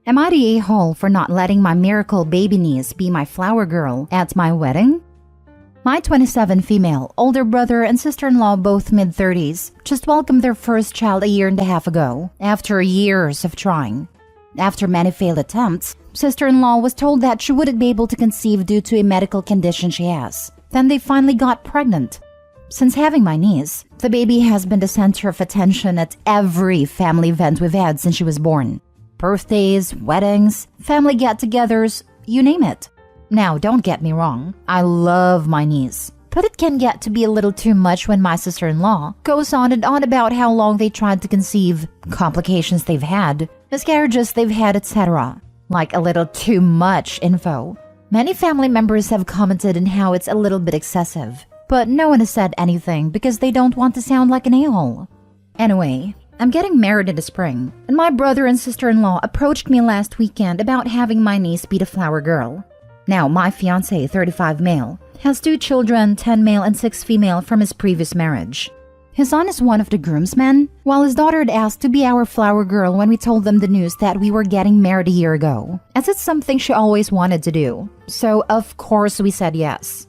Am I the a-hole for not letting my miracle baby niece be my flower girl at my wedding? My 27 female, older brother and sister-in-law, both mid-30s, just welcomed their first child a year and a half ago, after years of trying. After many failed attempts, sister-in-law was told that she wouldn't be able to conceive due to a medical condition she has. Then they finally got pregnant. Since having my niece, the baby has been the center of attention at every family event we've had since she was born. Birthdays, weddings, family get-togethers, you name it. Now, don't get me wrong, I love my niece. But it can get to be a little too much when my sister-in-law goes on and on about how long they tried to conceive, complications they've had, miscarriages they've had, etc. Like a little too much info. Many family members have commented on how it's a little bit excessive, but no one has said anything because they don't want to sound like an a-hole. Anyway, I'm getting married in the spring, and my brother and sister-in-law approached me last weekend about having my niece be the flower girl. Now, my fiancé, 35 male, has 2 children, 10 male and 6 female from his previous marriage. His son is one of the groomsmen, while his daughter had asked to be our flower girl when we told them the news that we were getting married a year ago, as it's something she always wanted to do. So, of course, we said yes.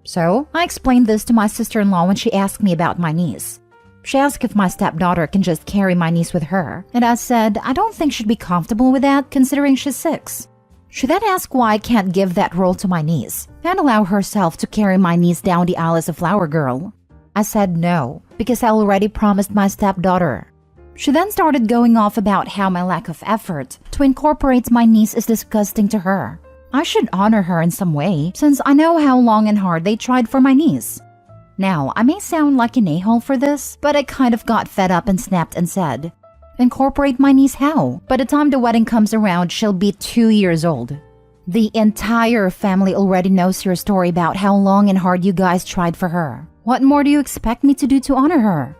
So, I explained this to my sister-in-law when she asked me about my niece. She asked if my stepdaughter can just carry my niece with her, and I said I don't think she'd be comfortable with that considering she's 6. She then asked why I can't give that role to my niece and allow herself to carry my niece down the aisle as a flower girl. I said no, because I already promised my stepdaughter. She then started going off about how my lack of effort to incorporate my niece is disgusting to her. I should honor her in some way, since I know how long and hard they tried for my niece. Now, I may sound like an a-hole for this, but I kind of got fed up and snapped and said, incorporate my niece how? By the time the wedding comes around, she'll be 2 years old. The entire family already knows your story about how long and hard you guys tried for her. What more do you expect me to do to honor her?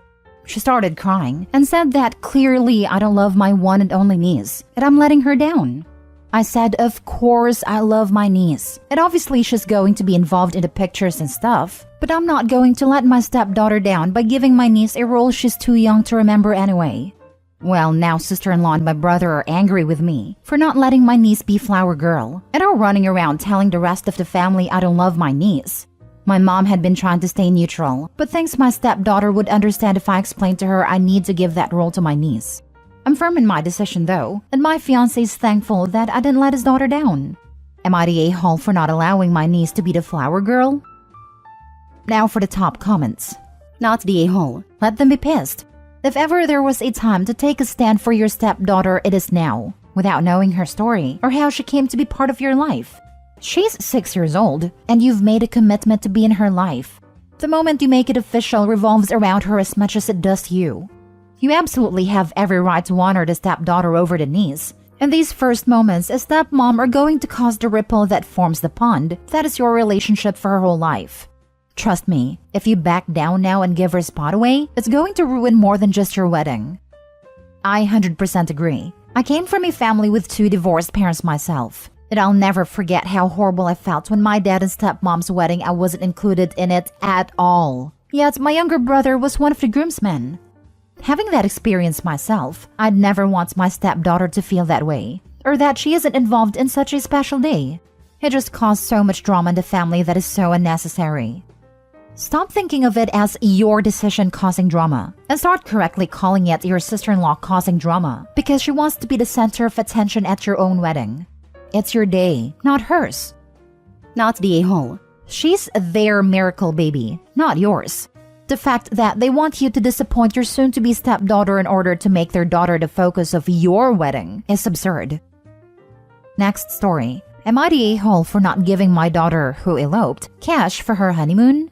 She started crying and said that clearly I don't love my one and only niece, and I'm letting her down. I said, of course I love my niece, and obviously she's going to be involved in the pictures and stuff, but I'm not going to let my stepdaughter down by giving my niece a role she's too young to remember anyway. Well, now sister-in-law and my brother are angry with me for not letting my niece be flower girl, and are running around telling the rest of the family I don't love my niece. My mom had been trying to stay neutral, but thinks my stepdaughter would understand if I explained to her I need to give that role to my niece. I'm firm in my decision though, and my fiancé is thankful that I didn't let his daughter down. Am I the a-hole for not allowing my niece to be the flower girl? Now for the top comments. Not the a-hole. Let them be pissed. If ever there was a time to take a stand for your stepdaughter, it is now, without knowing her story or how she came to be part of your life. She's 6 years old, and you've made a commitment to be in her life. The moment you make it official revolves around her as much as it does you. You absolutely have every right to honor the stepdaughter over the niece, and these first moments as stepmom are going to cause the ripple that forms the pond that is your relationship for her whole life. Trust me, if you back down now and give her spot away, it's going to ruin more than just your wedding. I 100% agree. I came from a family with 2 divorced parents myself, and I'll never forget how horrible I felt when my dad and stepmom's wedding I wasn't included in it at all. Yet my younger brother was one of the groomsmen. Having that experience myself, I'd never want my stepdaughter to feel that way, or that she isn't involved in such a special day. It just caused so much drama in the family that is so unnecessary. Stop thinking of it as your decision causing drama, and start correctly calling it your sister-in-law causing drama because she wants to be the center of attention at your own wedding. It's your day, not hers. Not the a-hole. She's their miracle baby, not yours. The fact that they want you to disappoint your soon-to-be stepdaughter in order to make their daughter the focus of your wedding is absurd. Next story. Am I the a-hole for not giving my daughter, who eloped, cash for her honeymoon?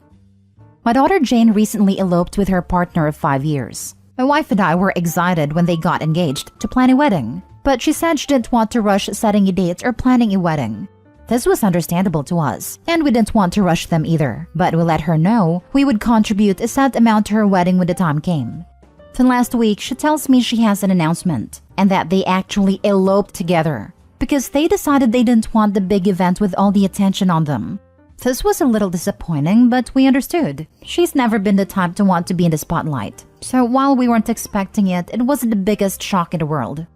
My daughter Jane recently eloped with her partner of 5 years. My wife and I were excited when they got engaged to plan a wedding, but she said she didn't want to rush setting a date or planning a wedding. This was understandable to us, and we didn't want to rush them either, but we let her know we would contribute a set amount to her wedding when the time came. Then last week, she tells me she has an announcement, and that they actually eloped together, because they decided they didn't want the big event with all the attention on them. This was a little disappointing, but we understood. She's never been the type to want to be in the spotlight, so while we weren't expecting it, it wasn't the biggest shock in the world.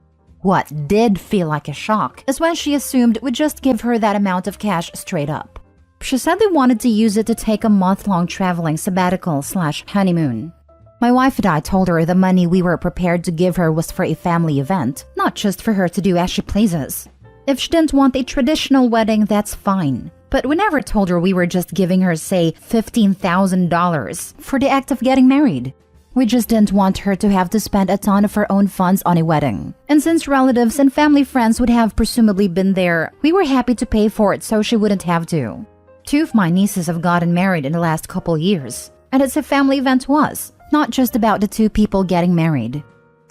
What did feel like a shock is when she assumed we'd just give her that amount of cash straight up. She said they wanted to use it to take a month-long traveling sabbatical/honeymoon. My wife and I told her the money we were prepared to give her was for a family event, not just for her to do as she pleases. If she didn't want a traditional wedding, that's fine. But we never told her we were just giving her, say, $15,000 for the act of getting married. We just didn't want her to have to spend a ton of her own funds on a wedding. And since relatives and family friends would have presumably been there, we were happy to pay for it so she wouldn't have to. 2 of my nieces have gotten married in the last couple years, and it's a family event to us, not just about the 2 people getting married.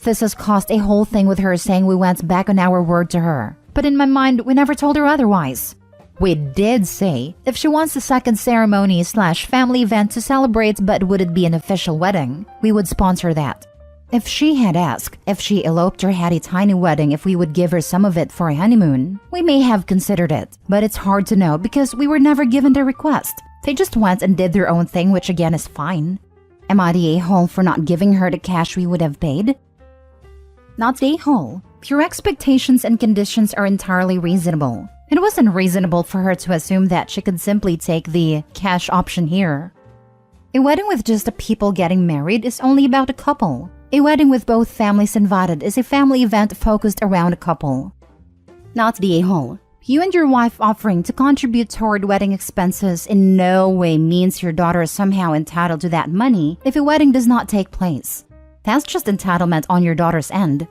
This has caused a whole thing with her saying we went back on our word to her, but in my mind, we never told her otherwise. We did say if she wants a second ceremony/family event to celebrate but would it be an official wedding, we would sponsor that. If she had asked if she eloped or had a tiny wedding if we would give her some of it for a honeymoon, we may have considered it, but it's hard to know because we were never given the request. They just went and did their own thing, which again is fine. Am I the a-hole for not giving her the cash we would have paid? Not the a-hole. Your expectations and conditions are entirely reasonable. It wasn't reasonable for her to assume that she could simply take the cash option here. A wedding with just the people getting married is only about a couple. A wedding with both families invited is a family event focused around a couple. Not the a-hole. You and your wife offering to contribute toward wedding expenses in no way means your daughter is somehow entitled to that money if a wedding does not take place. That's just entitlement on your daughter's end.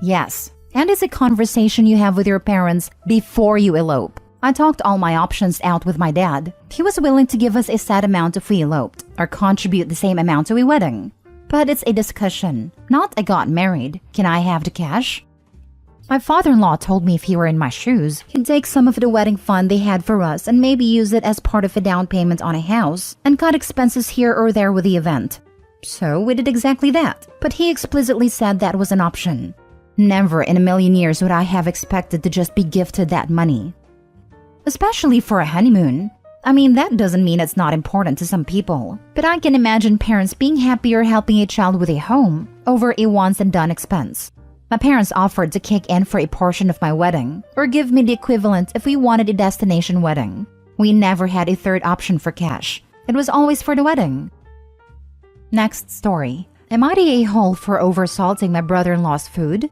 Yes, and it's a conversation you have with your parents before you elope. I talked all my options out with my dad. He was willing to give us a set amount if we eloped, or contribute the same amount to a wedding. But it's a discussion, not I got married. Can I have the cash? My father-in-law told me if he were in my shoes, he'd take some of the wedding fund they had for us and maybe use it as part of a down payment on a house and cut expenses here or there with the event. So we did exactly that, but he explicitly said that was an option. Never in a million years would I have expected to just be gifted that money. Especially for a honeymoon. I mean, that doesn't mean it's not important to some people, but I can imagine parents being happier helping a child with a home over a once-and-done expense. My parents offered to kick in for a portion of my wedding, or give me the equivalent if we wanted a destination wedding. We never had a third option for cash. It was always for the wedding. Next story. Am I the a-hole for oversalting my brother-in-law's food?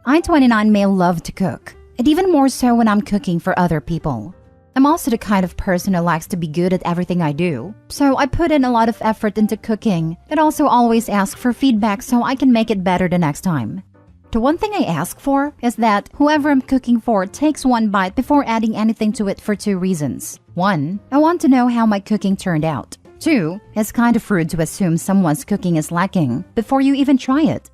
I, 29, may love to cook, and even more so when I'm cooking for other people. I'm also the kind of person who likes to be good at everything I do, so I put in a lot of effort into cooking and also always ask for feedback so I can make it better the next time. The one thing I ask for is that whoever I'm cooking for takes one bite before adding anything to it for 2 reasons. 1, I want to know how my cooking turned out. 2, it's kind of rude to assume someone's cooking is lacking before you even try it.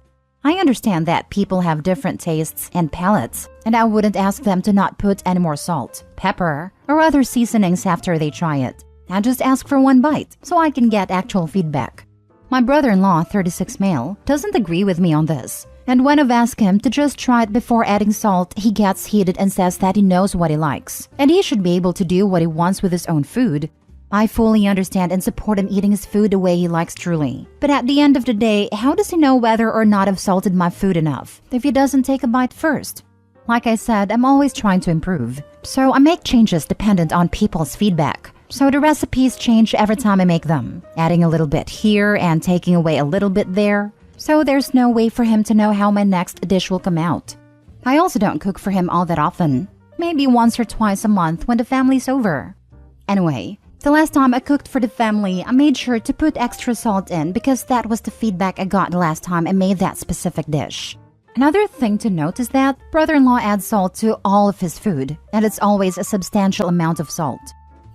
I understand that people have different tastes and palates, and I wouldn't ask them to not put any more salt, pepper, or other seasonings after they try it. I just ask for one bite so I can get actual feedback. My brother-in-law, 36 male, doesn't agree with me on this, and when I've asked him to just try it before adding salt, he gets heated and says that he knows what he likes, and he should be able to do what he wants with his own food. I fully understand and support him eating his food the way he likes truly. But at the end of the day, how does he know whether or not I've salted my food enough if he doesn't take a bite first? Like I said, I'm always trying to improve. So I make changes dependent on people's feedback. So the recipes change every time I make them, adding a little bit here and taking away a little bit there. So there's no way for him to know how my next dish will come out. I also don't cook for him all that often. Maybe once or twice a month when the family's over. Anyway, the last time I cooked for the family, I made sure to put extra salt in because that was the feedback I got the last time I made that specific dish. Another thing to note is that brother-in-law adds salt to all of his food, and it's always a substantial amount of salt.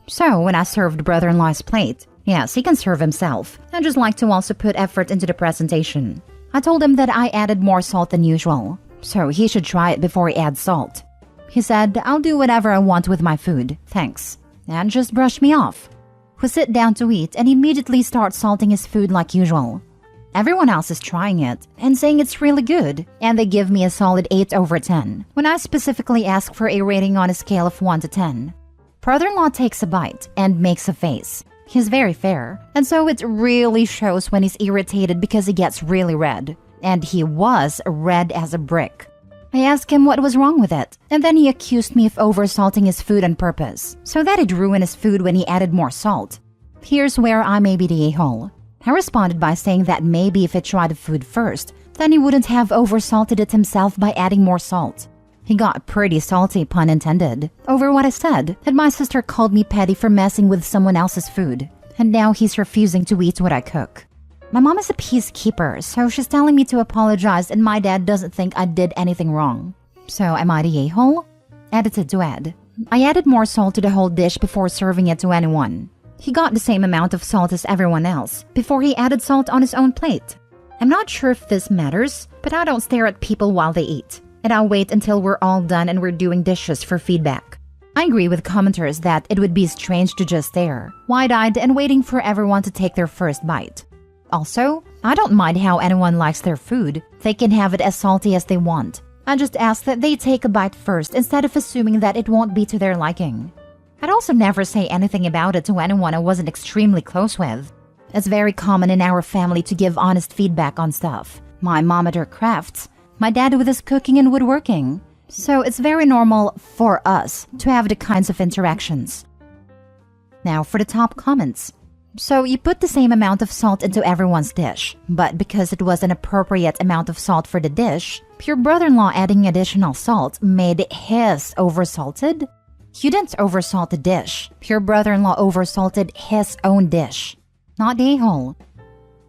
So when I served brother-in-law's plate, yes, he can serve himself. I just like to also put effort into the presentation. I told him that I added more salt than usual, so he should try it before he adds salt. He said, "I'll do whatever I want with my food, thanks," and just brushed me off. We sit down to eat and he immediately starts salting his food like usual. Everyone else is trying it and saying it's really good, and they give me a solid 8 over 10 when I specifically ask for a rating on a scale of 1 to 10. Brother-in-law takes a bite and makes a face. He's very fair, and so it really shows when he's irritated because he gets really red. And he was red as a brick. I asked him what was wrong with it, and then he accused me of oversalting his food on purpose, so that it'd ruin his food when he added more salt. Here's where I may be the a-hole. I responded by saying that maybe if he tried the food first, then he wouldn't have oversalted it himself by adding more salt. He got pretty salty, pun intended, over what I said, and my sister called me petty for messing with someone else's food, and now he's refusing to eat what I cook. My mom is a peacekeeper, so she's telling me to apologize, and my dad doesn't think I did anything wrong. So am I the a-hole? Edited to add. I added more salt to the whole dish before serving it to anyone. He got the same amount of salt as everyone else before he added salt on his own plate. I'm not sure if this matters, but I don't stare at people while they eat, and I'll wait until we're all done and we're doing dishes for feedback. I agree with commenters that it would be strange to just stare, wide-eyed and waiting for everyone to take their first bite. Also, I don't mind how anyone likes their food. They can have it as salty as they want. I just ask that they take a bite first instead of assuming that it won't be to their liking. I'd also never say anything about it to anyone I wasn't extremely close with. It's very common in our family to give honest feedback on stuff. My mom at her crafts, my dad with his cooking and woodworking. So it's very normal for us to have the kinds of interactions. Now for the top comments. So you put the same amount of salt into everyone's dish, but because it was an appropriate amount of salt for the dish, your brother-in-law adding additional salt made his oversalted? You didn't oversalt the dish. Your brother-in-law oversalted his own dish. Not the a-hole.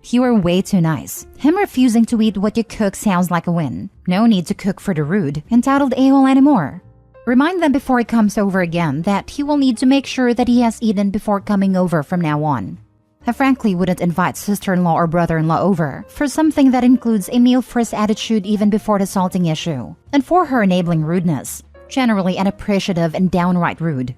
You are way too nice. Him refusing to eat what you cook sounds like a win. No need to cook for the rude, entitled a-hole anymore. Remind them before he comes over again that he will need to make sure that he has eaten before coming over from now on. I frankly wouldn't invite sister-in-law or brother-in-law over for something that includes a meal-first attitude even before the salting issue, and for her enabling rudeness, generally unappreciative and downright rude.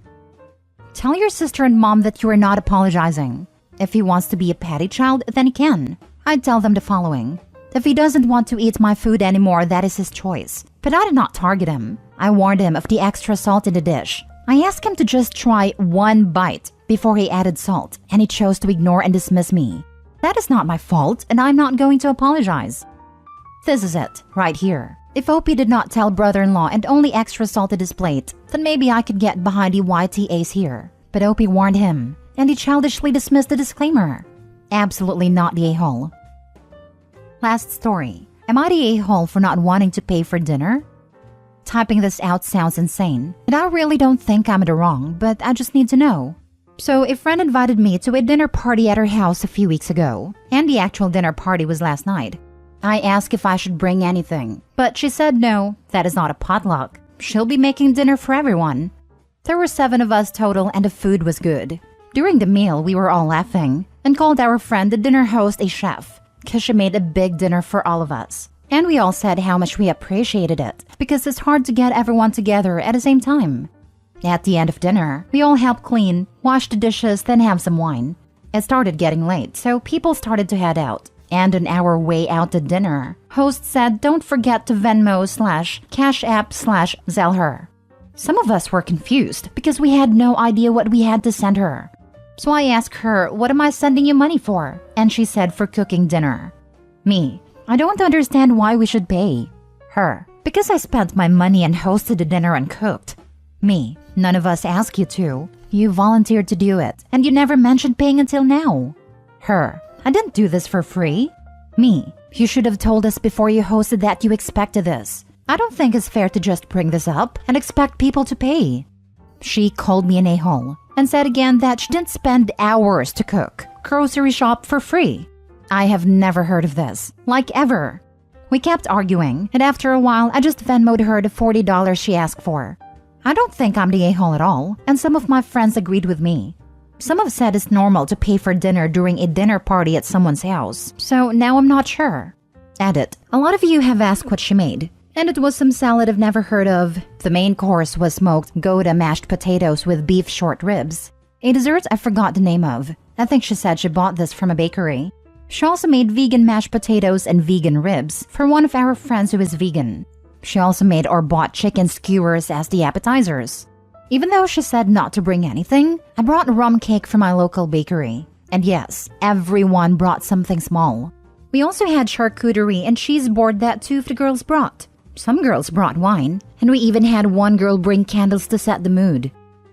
Tell your sister and mom that you are not apologizing. If he wants to be a patty child, then he can. I'd tell them the following. If he doesn't want to eat my food anymore, that is his choice. But I did not target him. I warned him of the extra salt in the dish. I asked him to just try one bite before he added salt, and he chose to ignore and dismiss me. That is not my fault, and I'm not going to apologize. This is it, right here. If Opie did not tell brother-in-law and only extra salted his plate, then maybe I could get behind the YTAs here. But Opie warned him, and he childishly dismissed the disclaimer. Absolutely not the a-hole. Last story. Am I the a-hole for not wanting to pay for dinner? Typing this out sounds insane, and I really don't think I'm in the wrong, but I just need to know. So a friend invited me to a dinner party at her house a few weeks ago, and the actual dinner party was last night. I asked if I should bring anything, but she said no, that is not a potluck. She'll be making dinner for everyone. There were 7 of us total and the food was good. During the meal, we were all laughing and called our friend the dinner host a chef, because she made a big dinner for all of us. And we all said how much we appreciated it, because it's hard to get everyone together at the same time. At the end of dinner, we all helped clean, wash the dishes, then have some wine. It started getting late, so people started to head out. And on our way out to dinner, host said don't forget to Venmo/Cash App/Zelle her. Some of us were confused because we had no idea what we had to send her. So I asked her, what am I sending you money for? And she said for cooking dinner. Me, I don't understand why we should pay. Her, because I spent my money and hosted the dinner and cooked. Me, none of us asked you to. You volunteered to do it, and you never mentioned paying until now. Her, I didn't do this for free. Me, you should have told us before you hosted that you expected this. I don't think it's fair to just bring this up and expect people to pay. She called me an a-hole and said again that she didn't spend hours to cook, grocery shop for free. I have never heard of this, like ever. We kept arguing, and after a while, I just Venmo'd her the $40 she asked for. I don't think I'm the a-hole at all, and some of my friends agreed with me. Some have said it's normal to pay for dinner during a dinner party at someone's house, so now I'm not sure. Edit. A lot of you have asked what she made, and it was some salad I've never heard of. The main course was smoked Gouda mashed potatoes with beef short ribs. A dessert I forgot the name of. I think she said she bought this from a bakery. She also made vegan mashed potatoes and vegan ribs for one of our friends who is vegan. She also made or bought chicken skewers as the appetizers. Even though she said not to bring anything, I brought rum cake from my local bakery. And yes, everyone brought something small. We also had charcuterie and cheese board that 2 of the girls brought. Some girls brought wine, and we even had one girl bring candles to set the mood.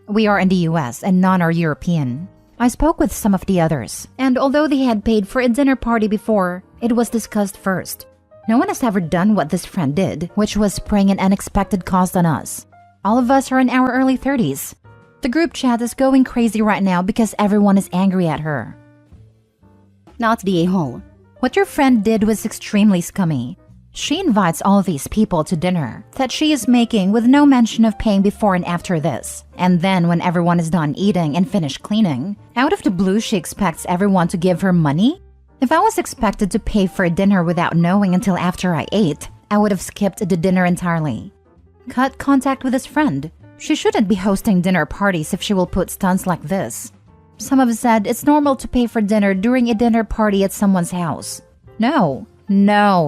We are in the US and none are European. I spoke with some of the others, and although they had paid for a dinner party before, it was discussed first. No one has ever done what this friend did, which was spring an unexpected cost on us. All of us are in our early 30s. The group chat is going crazy right now because everyone is angry at her. Not the a-hole. What your friend did was extremely scummy. She invites all these people to dinner that she is making with no mention of paying before and after this. And then when everyone is done eating and finished cleaning, out of the blue she expects everyone to give her money? If I was expected to pay for a dinner without knowing until after I ate, I would have skipped the dinner entirely. Cut contact with his friend. She shouldn't be hosting dinner parties if she will put stunts like this. Some have said it's normal to pay for dinner during a dinner party at someone's house. No,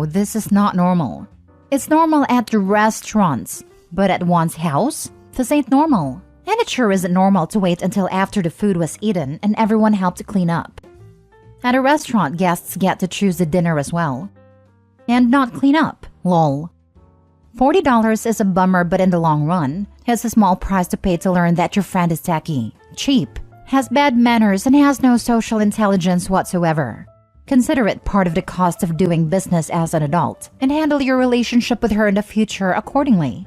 this is not normal. It's normal at the restaurants, but at one's house? This ain't normal. And it sure isn't normal to wait until after the food was eaten and everyone helped clean up. At a restaurant, guests get to choose the dinner as well. And not clean up, lol. $40 is a bummer, but in the long run, it's a small price to pay to learn that your friend is tacky, cheap, has bad manners, and has no social intelligence whatsoever. Consider it part of the cost of doing business as an adult, and handle your relationship with her in the future accordingly.